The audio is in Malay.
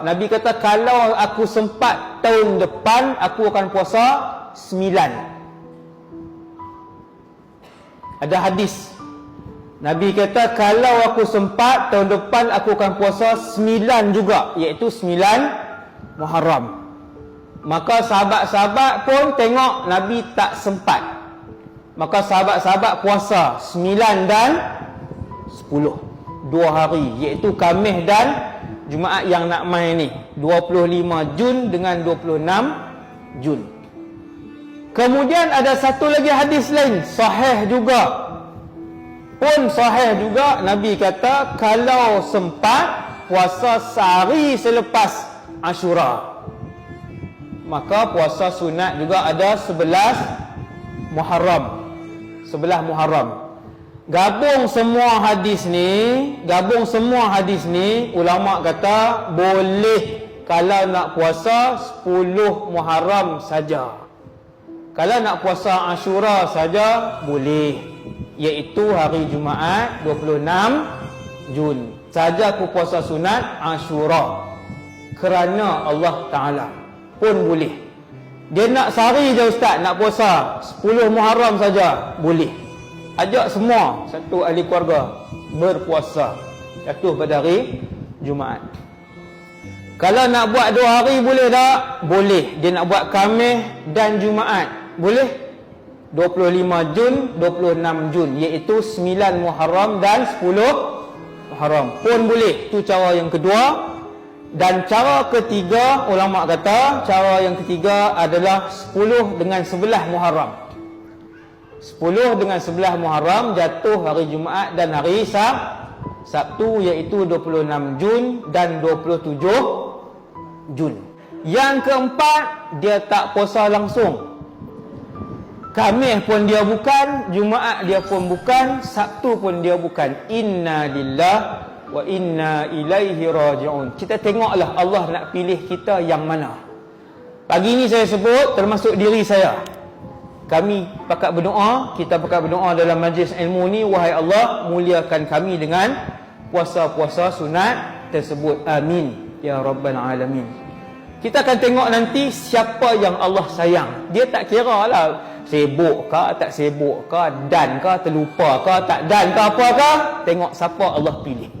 Nabi kata kalau aku sempat tahun depan aku akan puasa 9. Ada hadis Nabi kata kalau aku sempat tahun depan aku akan puasa 9 juga, iaitu 9 Muharram. Maka sahabat-sahabat pun tengok Nabi tak sempat, maka sahabat-sahabat puasa 9 dan 10, 2 hari, iaitu Khamis dan Jumaat yang nak main ni, 25 Jun dengan 26 Jun. Kemudian ada satu lagi hadis lain, sahih juga, pun sahih juga. Nabi kata kalau sempat puasa sehari selepas Ashura, maka puasa sunat juga ada 11 Muharram. Gabung semua hadis ni, ulama kata boleh kalau nak puasa 10 Muharram saja. Kalau nak puasa Ashura saja boleh, iaitu hari Jumaat 26 Jun saja aku puasa sunat Ashura, kerana Allah Ta'ala pun boleh. Dia nak sehari je ustaz, nak puasa 10 Muharram saja boleh. Ajak semua satu ahli keluarga berpuasa jatuh pada hari Jumaat. Kalau nak buat 2 hari boleh tak? Boleh. Dia nak buat Khamis dan Jumaat boleh, 25 Jun, 26 Jun, iaitu 9 Muharram dan 10 Muharram pun boleh. Itu cara yang kedua. Dan cara ketiga, ulama kata cara yang ketiga adalah 10 dengan 11 Muharram. 10 dengan 11 Muharram jatuh hari Jumaat dan hari Sabtu, iaitu 26 Jun dan 27 Jun. Yang keempat, dia tak puasa langsung. Khamis pun dia bukan, Jumaat dia pun bukan, Sabtu pun dia bukan. Inna lillahi wa inna ilaihi raji'un. Kita tengoklah Allah nak pilih kita yang mana. Pagi ni saya sebut termasuk diri saya. Kami pakat berdoa, kita pakat berdoa dalam majlis ilmu ni, wahai Allah, muliakan kami dengan puasa-puasa sunat tersebut. Amin ya rabbal alamin. Kita akan tengok nanti siapa yang Allah sayang. Dia tak kira lah sibuk ke tak sibuk ke, dan ke terlupa ke tak dan ke apa ke. Tengok siapa Allah pilih.